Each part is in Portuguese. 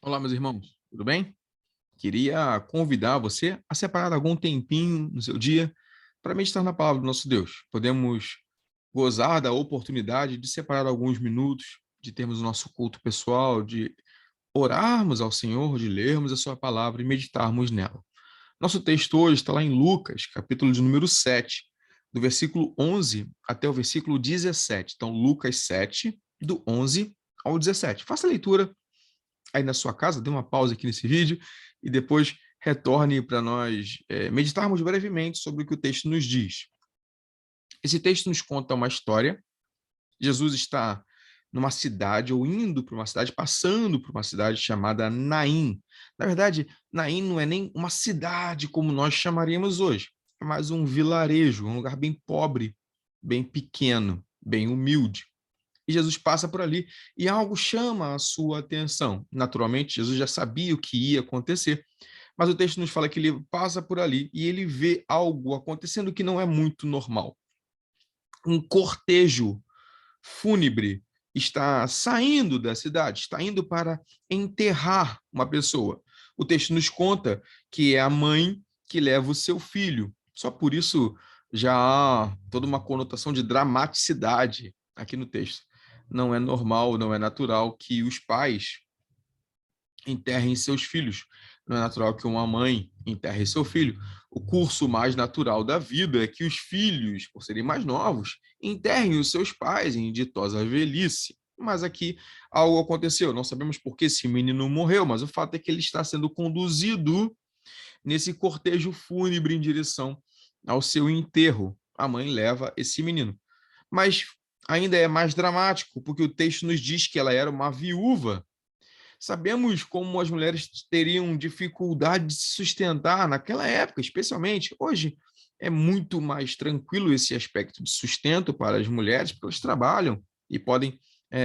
Olá, meus irmãos, tudo bem? Queria convidar você a separar algum tempinho no seu dia para meditar na palavra do nosso Deus. Podemos gozar da oportunidade de separar alguns minutos, de termos o nosso culto pessoal, de orarmos ao Senhor, de lermos a sua palavra e meditarmos nela. Nosso texto hoje está lá em Lucas, capítulo de número 7, do versículo 11 até o versículo 17. Então, Lucas 7, do 11 ao 17. Faça a leitura aí na sua casa, dê uma pausa aqui nesse vídeo e depois retorne para nós meditarmos brevemente sobre o que o texto nos diz. Esse texto nos conta uma história. Jesus está numa cidade, ou indo para uma cidade, passando por uma cidade chamada Naim. Na verdade, Naim não é nem uma cidade como nós chamaríamos hoje, é mais um vilarejo, um lugar bem pobre, bem pequeno, bem humilde. E Jesus passa por ali e algo chama a sua atenção. Naturalmente, Jesus já sabia o que ia acontecer, mas o texto nos fala que ele passa por ali e ele vê algo acontecendo que não é muito normal. Um cortejo fúnebre está saindo da cidade, está indo para enterrar uma pessoa. O texto nos conta que é a mãe que leva o seu filho. Só por isso já há toda uma conotação de dramaticidade aqui no texto. Não é normal, não é natural que os pais enterrem seus filhos. Não é natural que uma mãe enterre seu filho. O curso mais natural da vida é que os filhos, por serem mais novos, enterrem os seus pais em ditosa velhice. Mas aqui algo aconteceu. Não sabemos por que esse menino morreu, mas o fato é que ele está sendo conduzido nesse cortejo fúnebre em direção ao seu enterro. A mãe leva esse menino. Mas ainda é mais dramático, porque o texto nos diz que ela era uma viúva. Sabemos como as mulheres teriam dificuldade de se sustentar naquela época, especialmente. Hoje é muito mais tranquilo esse aspecto de sustento para as mulheres, porque elas trabalham e podem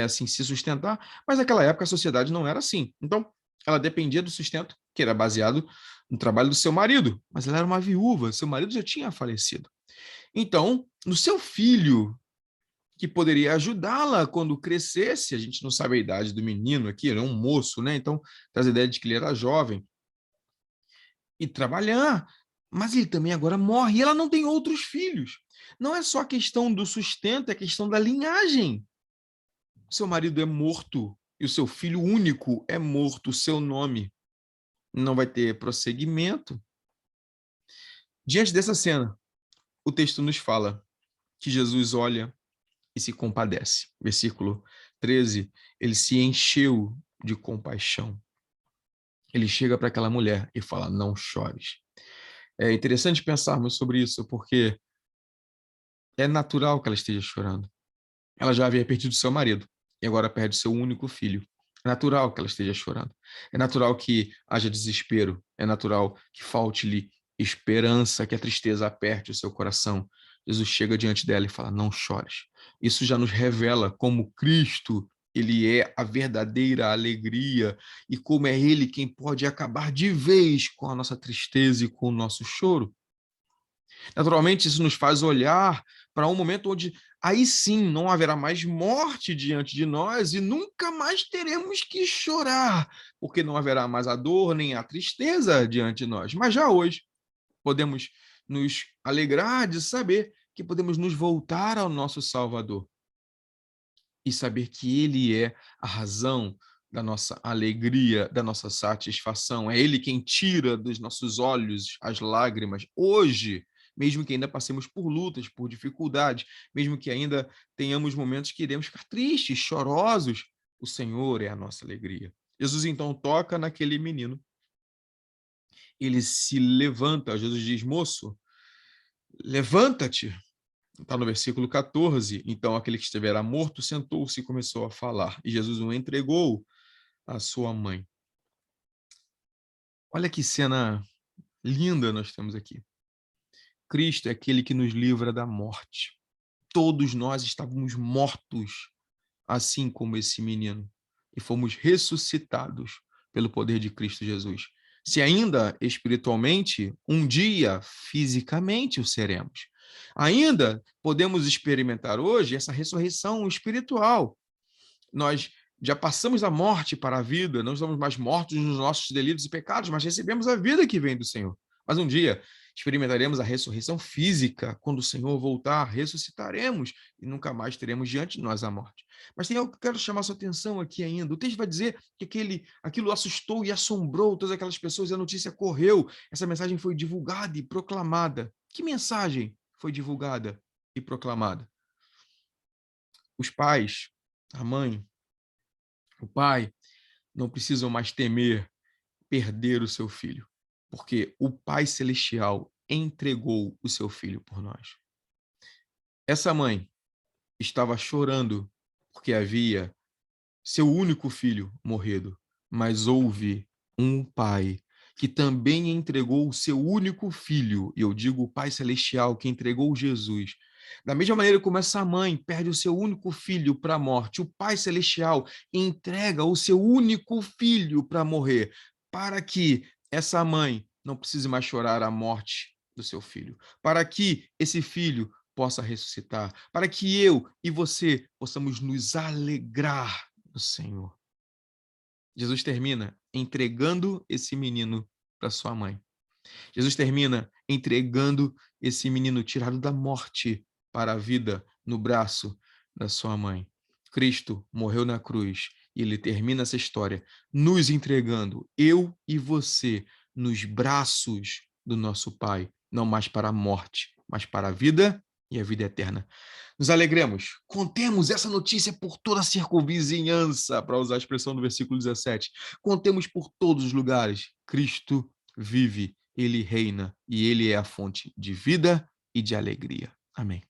assim se sustentar, mas naquela época a sociedade não era assim. Então, ela dependia do sustento que era baseado no trabalho do seu marido, mas ela era uma viúva, seu marido já tinha falecido. Então, no seu filho que poderia ajudá-la quando crescesse. A gente não sabe a idade do menino aqui, ele é um moço, né? Então, traz a ideia de que ele era jovem. E trabalhar. Mas ele também agora morre e ela não tem outros filhos. Não é só a questão do sustento, é a questão da linhagem. Seu marido é morto e o seu filho único é morto, o seu nome não vai ter prosseguimento. Diante dessa cena, o texto nos fala que Jesus olha e se compadece. Versículo 13, ele se encheu de compaixão. Ele chega para aquela mulher e fala: não chores. É interessante pensarmos sobre isso, porque é natural que ela esteja chorando. Ela já havia perdido seu marido e agora perde seu único filho. É natural que ela esteja chorando. É natural que haja desespero. É natural que falte-lhe esperança, que a tristeza aperte o seu coração. Jesus chega diante dela e fala: não chores. Isso já nos revela como Cristo, ele é a verdadeira alegria e como é ele quem pode acabar de vez com a nossa tristeza e com o nosso choro. Naturalmente, isso nos faz olhar para um momento onde aí sim não haverá mais morte diante de nós e nunca mais teremos que chorar, porque não haverá mais a dor nem a tristeza diante de nós. Mas já hoje podemos nos alegrar de saber que podemos nos voltar ao nosso Salvador e saber que Ele é a razão da nossa alegria, da nossa satisfação. É Ele quem tira dos nossos olhos as lágrimas. Hoje, mesmo que ainda passemos por lutas, por dificuldades, mesmo que ainda tenhamos momentos que iremos ficar tristes, chorosos, o Senhor é a nossa alegria. Jesus então toca naquele menino. Ele se levanta. Jesus diz: moço, levanta-te. Está no versículo 14. Então, aquele que estivera morto sentou-se e começou a falar. E Jesus o entregou à sua mãe. Olha que cena linda nós temos aqui. Cristo é aquele que nos livra da morte. Todos nós estávamos mortos, assim como esse menino, e fomos ressuscitados pelo poder de Cristo Jesus. Se ainda espiritualmente, um dia fisicamente o seremos. Ainda podemos experimentar hoje essa ressurreição espiritual. Nós Já passamos da morte para a vida, não estamos mais mortos nos nossos delitos e pecados, mas recebemos a vida que vem do Senhor. Mas um dia experimentaremos a ressurreição física. Quando o Senhor voltar, ressuscitaremos e nunca mais teremos diante de nós a morte. Mas tem algo que eu quero chamar a sua atenção aqui ainda. O texto vai dizer que aquilo assustou e assombrou todas aquelas pessoas e a notícia correu. Essa mensagem foi divulgada e proclamada. Que mensagem foi divulgada e proclamada? Os pais, a mãe, o pai, não precisam mais temer perder o seu filho, porque o Pai Celestial entregou o seu filho por nós. Essa mãe estava chorando porque havia seu único filho morrido, mas houve um pai que também entregou o seu único filho, e eu digo o Pai Celestial, que entregou Jesus. Da mesma maneira como essa mãe perde o seu único filho para a morte, o Pai Celestial entrega o seu único filho para morrer, para que essa mãe não precise mais chorar a morte do seu filho, para que esse filho possa ressuscitar, para que eu e você possamos nos alegrar no Senhor. Jesus termina entregando esse menino para sua mãe. Jesus termina entregando esse menino tirado da morte para a vida no braço da sua mãe. Cristo morreu na cruz e ele termina essa história nos entregando, eu e você, nos braços do nosso Pai, não mais para a morte, mas para a vida e a vida eterna. Nos alegremos, contemos essa notícia por toda a circunvizinhança, para usar a expressão do versículo 17. Contemos por todos os lugares. Cristo vive, ele reina e ele é a fonte de vida e de alegria. Amém.